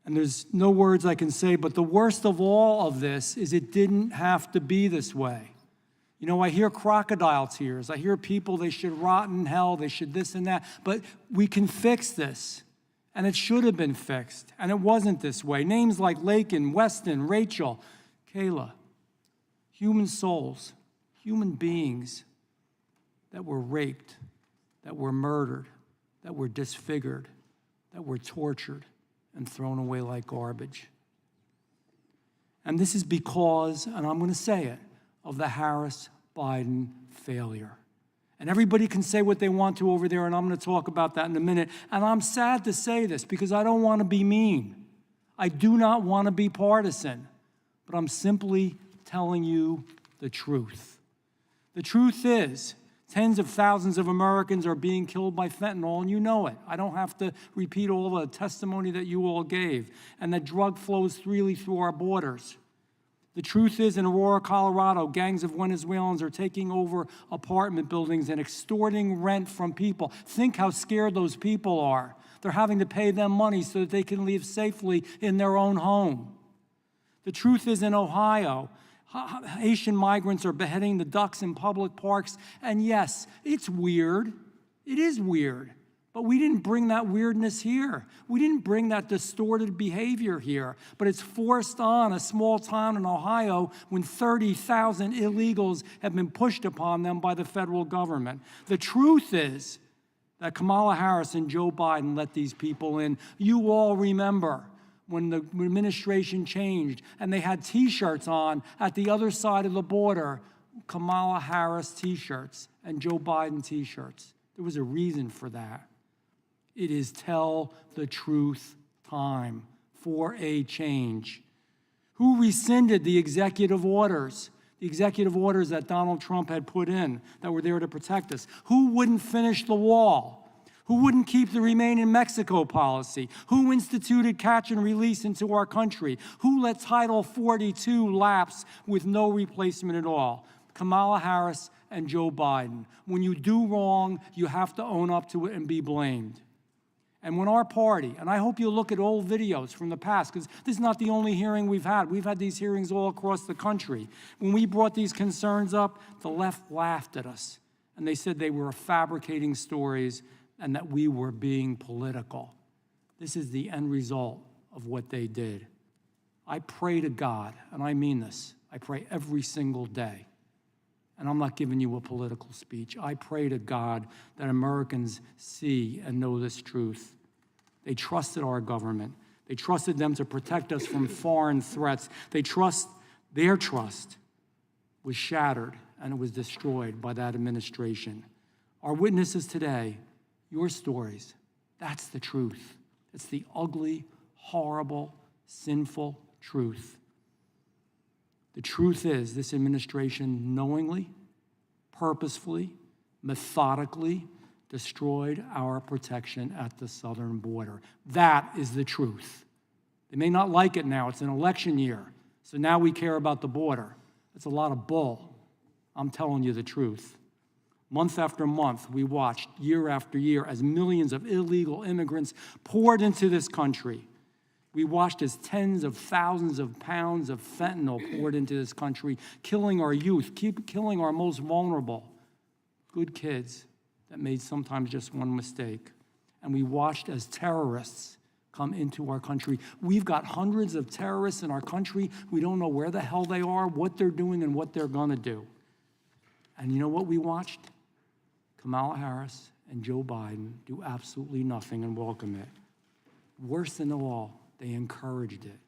And there's no words I can say, but the worst of all of this is it didn't have to be this way. You know, I hear crocodile tears. I hear people, they should rot in hell, they should this and that. But we can fix this, and it should have been fixed, and it wasn't this way. Names like Laken, Weston, Rachel, Kayla, human souls, human beings that were raped, that were murdered, that were disfigured, that were tortured and thrown away like garbage. And this is because, and I'm going to say it, of the Harris-Biden failure. And everybody can say what they want to over there, and I'm going to talk about that in a minute. And I'm sad to say this because I don't want to be mean. I do not want to be partisan, but I'm simply telling you the truth. The truth is, tens of thousands of Americans are being killed by fentanyl, and you know it. I don't have to repeat all the testimony that you all gave, and that drug flows freely through our borders. The truth is, in Aurora, Colorado, gangs of Venezuelans are taking over apartment buildings and extorting rent from people. Think how scared those people are. They're having to pay them money so that they can live safely in their own home. The truth is, in Ohio, Haitian migrants are beheading the ducks in public parks. And yes, it's weird. It is weird. But we didn't bring that weirdness here. We didn't bring that distorted behavior here. But it's forced on a small town in Ohio when 30,000 illegals have been pushed upon them by the federal government. The truth is that Kamala Harris and Joe Biden let these people in. You all remember when the administration changed and they had T-shirts on at the other side of the border, Kamala Harris T-shirts and Joe Biden T-shirts. There was a reason for that. It is tell the truth time for a change. Who rescinded the executive orders? The executive orders that Donald Trump had put in that were there to protect us. Who wouldn't finish the wall? Who wouldn't keep the Remain in Mexico policy? Who instituted catch and release into our country? Who let Title 42 lapse with no replacement at all? Kamala Harris and Joe Biden. When you do wrong, you have to own up to it and be blamed. And when our party, and I hope you'll look at old videos from the past, because this is not the only hearing we've had. We've had these hearings all across the country. When we brought these concerns up, the left laughed at us. And they said they were fabricating stories and that we were being political. This is the end result of what they did. I pray to God, and I mean this, I pray every single day, and I'm not giving you a political speech. I pray to God that Americans see and know this truth. They trusted our government. They trusted them to protect us from foreign threats. Their trust was shattered and it was destroyed by that administration. Our witnesses today, your stories, that's the truth. It's the ugly, horrible, sinful truth. The truth is this administration knowingly, purposefully, methodically destroyed our protection at the southern border. That is the truth. They may not like it now. It's an election year. So now we care about the border. It's a lot of bull. I'm telling you the truth. Month after month, we watched year after year as millions of illegal immigrants poured into this country. We watched as tens of thousands of pounds of fentanyl poured into this country, killing our youth, killing our most vulnerable, good kids that made sometimes just one mistake. And we watched as terrorists come into our country. We've got hundreds of terrorists in our country. We don't know where the hell they are, what they're doing, and what they're gonna do. And you know what we watched? Kamala Harris and Joe Biden do absolutely nothing and welcome it. Worse than all, they encouraged it.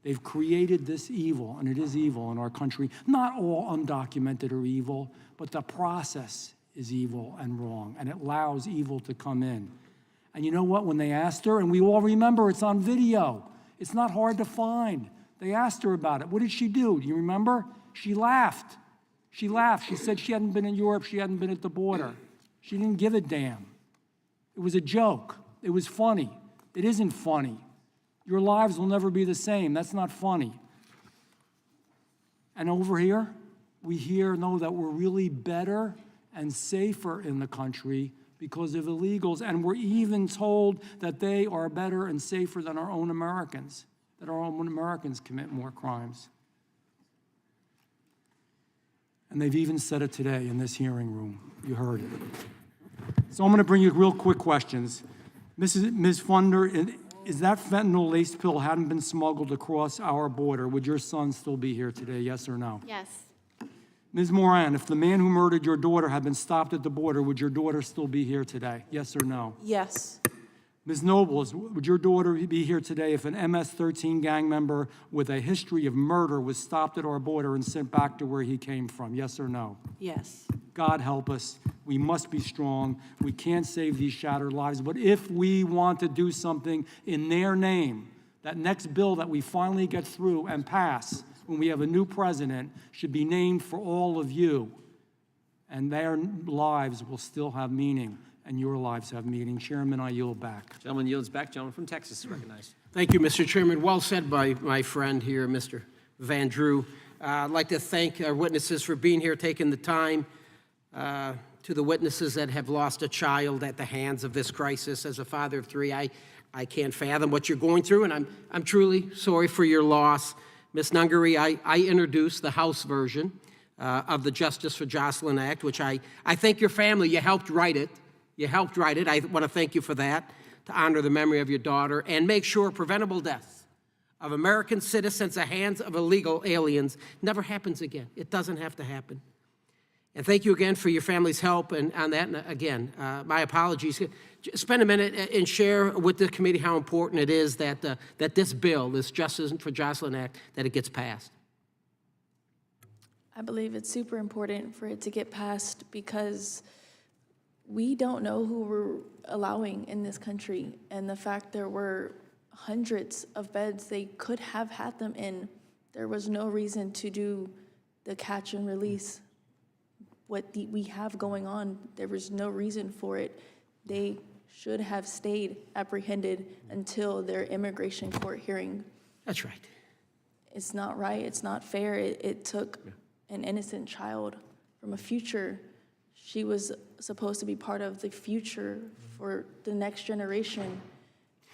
They've created this evil, and it is evil in our country. Not all undocumented are evil, but the process is evil and wrong, and it allows evil to come in. And you know what? When they asked her, and we all remember, it's on video. It's not hard to find. They asked her about it. What did she do? Do you remember? She laughed. She laughed. She said she hadn't been in Europe. She hadn't been at the border. She didn't give a damn. It was a joke. It was funny. It isn't funny. Your lives will never be the same. That's not funny. And over here, we know that we're really better and safer in the country because of illegals, and we're even told that they are better and safer than our own Americans, that our own Americans commit more crimes. And they've even said it today in this hearing room. You heard it. So I'm going to bring you real quick questions. Ms. Funder, is that fentanyl-laced pill hadn't been smuggled across our border, would your son still be here today, yes or no? Yes. Ms. Moran, if the man who murdered your daughter had been stopped at the border, would your daughter still be here today, yes or no? Yes. Ms. Nobles, would your daughter be here today if an MS-13 gang member with a history of murder was stopped at our border and sent back to where he came from, yes or no? Yes. God help us. We must be strong. We can't save these shattered lives. But if we want to do something in their name, that next bill that we finally get through and pass when we have a new president should be named for all of you. And their lives will still have meaning, and your lives have meaning. Chairman, I yield back. Gentleman yields back. Gentleman from Texas is recognized. Thank you, Mr. Chairman. Well said by my friend here, Mr. Van Drew. I'd like to thank our witnesses for being here, taking the time. To the witnesses that have lost a child at the hands of this crisis. As a father of three, I can't fathom what you're going through, and I'm truly sorry for your loss. Ms. Nungary, I introduced the House version of the Justice for Jocelyn Act, which I thank your family. You helped write it. You helped write it. I want to thank you for that, to honor the memory of your daughter and make sure preventable deaths of American citizens at the hands of illegal aliens never happens again. It doesn't have to happen. And thank you again for your family's help and on that. And again, my apologies. Spend a minute and share with the committee how important it is that, that this bill, this Justice for Jocelyn Act, that it gets passed. I believe it's super important for it to get passed because we don't know who we're allowing in this country. And the fact there were hundreds of beds they could have had them in, there was no reason to do the catch and release. What we have going on, there was no reason for it. They should have stayed apprehended until their immigration court hearing. That's right. It's not right, it's not fair. It took an innocent child from a future. She was supposed to be part of the future for the next generation.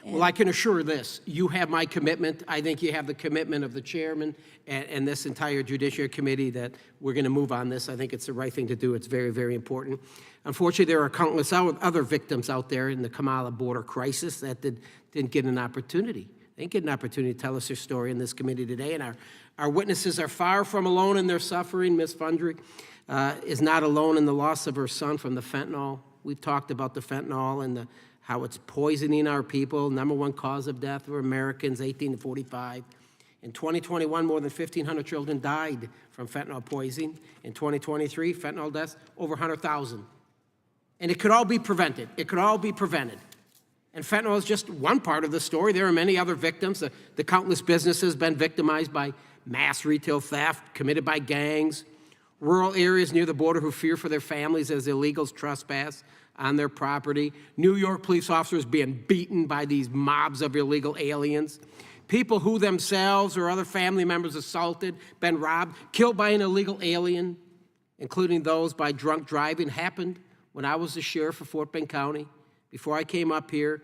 Well, I can assure this, you have my commitment. I think you have the commitment of the chairman and this entire Judiciary Committee that we're going to move on this. I think it's the right thing to do. It's very, very important. Unfortunately, there are countless other victims out there in the Kamala border crisis that didn't get an opportunity. They didn't get an opportunity to tell us their story in this committee today. And our witnesses are far from alone in their suffering. Ms. Fundry is not alone in the loss of her son from the fentanyl. We've talked about the fentanyl and how it's poisoning our people. #1 cause of death for Americans 18 to 45. In 2021, more than 1,500 children died from fentanyl poisoning. In 2023, fentanyl deaths over 100,000. And it could all be prevented. It could all be prevented. And fentanyl is just one part of the story. There are many other victims. The countless businesses been victimized by mass retail theft committed by gangs. Rural areas near the border who fear for their families as illegals trespass on their property. New York police officers being beaten by these mobs of illegal aliens. People who themselves or other family members assaulted, been robbed, killed by an illegal alien, including those by drunk driving, happened when I was the sheriff of Fort Bend County. Before I came up here,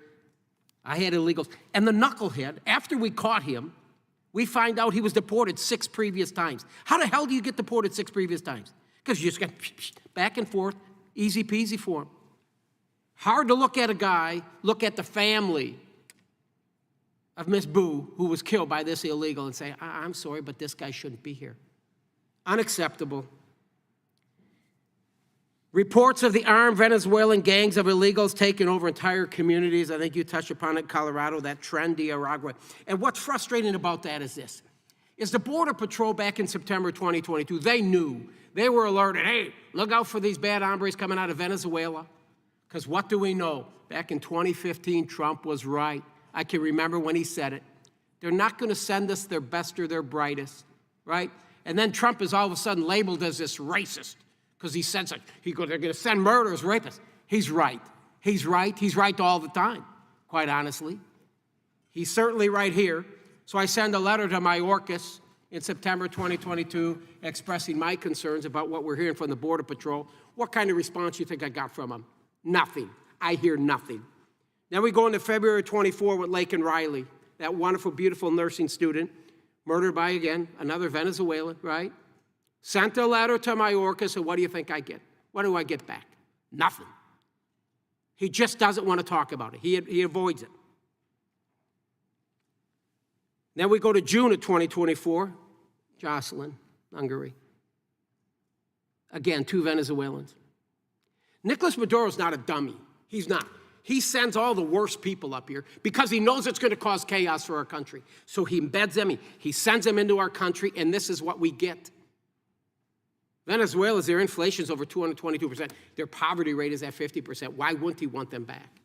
I had illegals. And the knucklehead, after we caught him, we find out he was deported 6 previous times. How the hell do you get deported 6 previous times? Because you just got back and forth, easy peasy for him. Hard to look at a guy, look at the family of Miss Boo, who was killed by this illegal, and say, I'm sorry, but this guy shouldn't be here. Unacceptable. Reports of the armed Venezuelan gangs of illegals taking over entire communities. I think you touched upon it, Colorado, that trend, Nicaragua. And what's frustrating about that is this, is the Border Patrol back in September 2022, they knew, they were alerted, hey, look out for these bad hombres coming out of Venezuela. Because what do we know? Back in 2015, Trump was right. I can remember when he said it. They're not going to send us their best or their brightest, right? And then Trump is all of a sudden labeled as this racist because he said such. They're going to send murderers, rapists. He's right. He's right. He's right all the time, quite honestly. He's certainly right here. So I send a letter to Mayorkas in September 2022 expressing my concerns about what we're hearing from the Border Patrol. What kind of response do you think I got from him? Nothing. I hear nothing. Then we go into February 24 with Laken Riley, that wonderful, beautiful nursing student, murdered by, again, another Venezuelan, right? Sent a letter to Mayorkas, so what do you think I get? What do I get back? Nothing. He just doesn't want to talk about it. He avoids it. Then we go to June of 2024, Jocelyn, Hungary. Again, 2 Venezuelans. Nicolas Maduro's not a dummy. He's not. He sends all the worst people up here because he knows it's going to cause chaos for our country. So he embeds them, he sends them into our country, and this is what we get. Venezuela's, their inflation is over 222%. Their poverty rate is at 50%. Why wouldn't he want them back?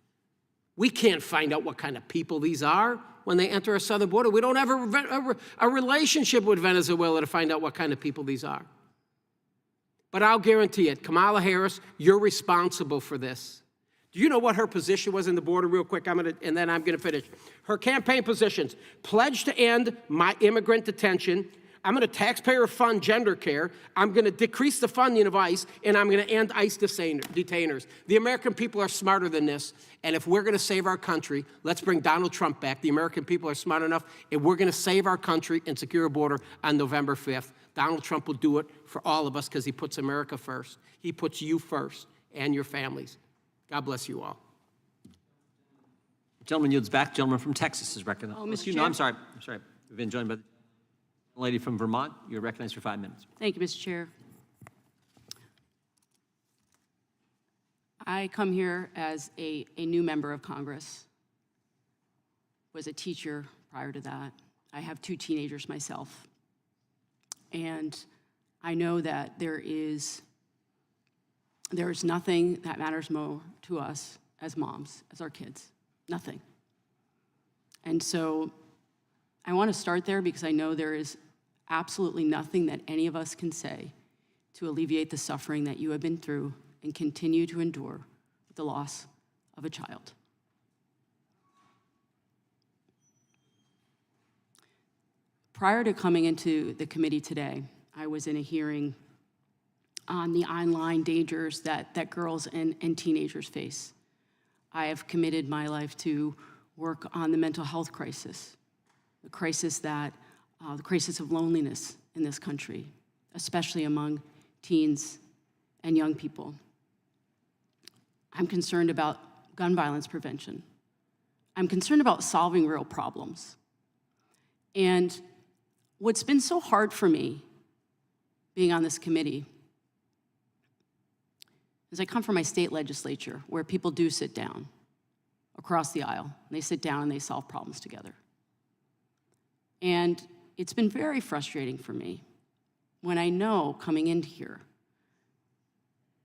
We can't find out what kind of people these are when they enter our southern border. We don't have a relationship with Venezuela to find out what kind of people these are. But I'll guarantee it, Kamala Harris, you're responsible for this. Do you know what her position was in the border real quick? And then I'm gonna finish. Her campaign positions: pledge to end my immigrant detention. I'm gonna taxpayer fund gender care. I'm gonna decrease the funding of ICE, and I'm gonna end ICE detainers. The American people are smarter than this, and if we're gonna save our country, let's bring Donald Trump back. The American people are smart enough, and we're gonna save our country and secure a border on November 5th. Donald Trump will do it for all of us because he puts America first. He puts you first and your families. God bless you all. Gentleman yields back. Gentleman from Texas is recognized. Oh, Mr. Excuse me, Chair. I'm sorry. We've been joined by the lady from Vermont. You're recognized for 5 minutes. Thank you, Mr. Chair. I come here as a new member of Congress. Was a teacher prior to that. I have 2 teenagers myself. And I know that there is nothing that matters more to us as moms, as our kids. Nothing. And so I want to start there because I know there is absolutely nothing that any of us can say to alleviate the suffering that you have been through and continue to endure with the loss of a child. Prior to coming into the committee today, I was in a hearing on the online dangers that girls and teenagers face. I have committed my life to work on the mental health crisis, the crisis of loneliness in this country, especially among teens and young people. I'm concerned about gun violence prevention. I'm concerned about solving real problems. And what's been so hard for me being on this committee is I come from my state legislature where people do sit down across the aisle. And they sit down and they solve problems together. And it's been very frustrating for me when I know coming into here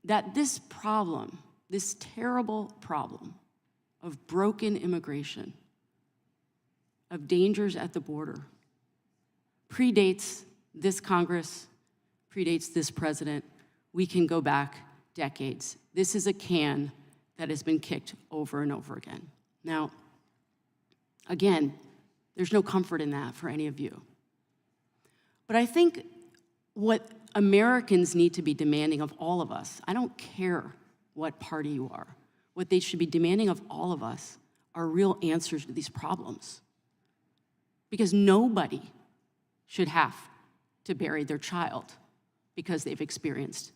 that this problem, this terrible problem of broken immigration, of dangers at the border, predates this Congress, predates this president. We can go back decades. This is a can that has been kicked over and over again. Now, again, there's no comfort in that for any of you. But I think what Americans need to be demanding of all of us, I don't care what party you are, what they should be demanding of all of us are real answers to these problems. Because nobody should have to bury their child because they've experienced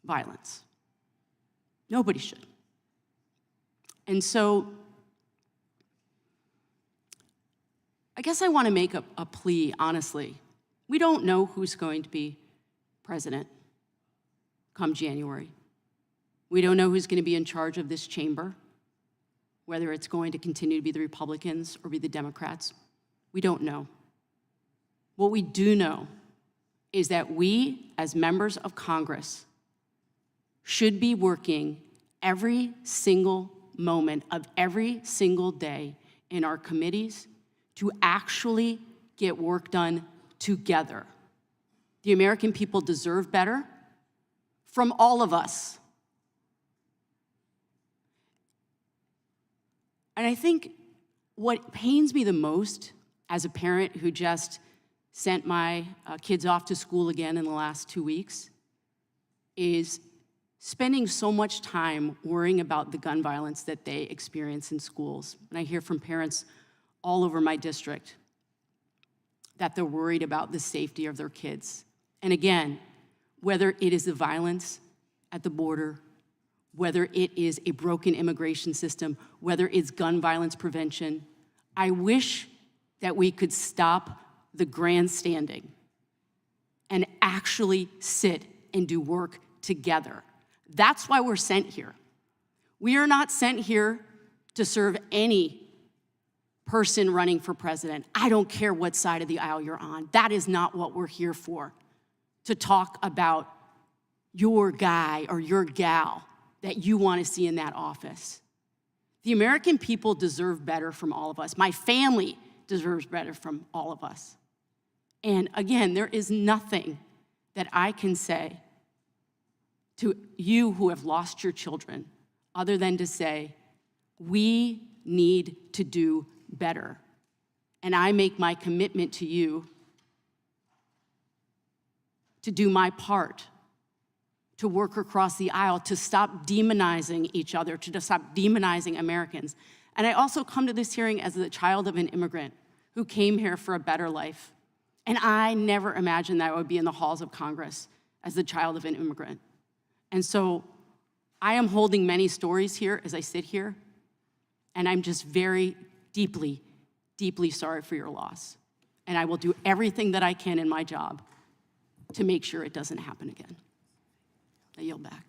violence. Nobody should. And so I guess I want to make a plea, honestly. We don't know who's going to be president come January. We don't know who's going to be in charge of this chamber, whether it's going to continue to be the Republicans or be the Democrats. We don't know. What we do know is that we, as members of Congress, should be working every single moment of every single day in our committees to actually get work done together. The American people deserve better from all of us. And I think what pains me the most as a parent who just sent my kids off to school again in the last 2 weeks is spending so much time worrying about the gun violence that they experience in schools. And I hear from parents all over my district that they're worried about the safety of their kids. And again, whether it is the violence at the border, whether it is a broken immigration system, whether it's gun violence prevention, I wish that we could stop the grandstanding and actually sit and do work together. That's why we're sent here. We are not sent here to serve any person running for president. I don't care what side of the aisle you're on. That is not what we're here for, to talk about your guy or your gal that you want to see in that office. The American people deserve better from all of us. My family deserves better from all of us. And again, there is nothing that I can say to you who have lost your children other than to say, we need to do better. And I make my commitment to you to do my part, to work across the aisle, to stop demonizing each other, to stop demonizing Americans. And I also come to this hearing as the child of an immigrant who came here for a better life. And I never imagined that I would be in the halls of Congress as the child of an immigrant. And so I am holding many stories here as I sit here, and I'm just very deeply, deeply sorry for your loss. And I will do everything that I can in my job to make sure it doesn't happen again. I yield back.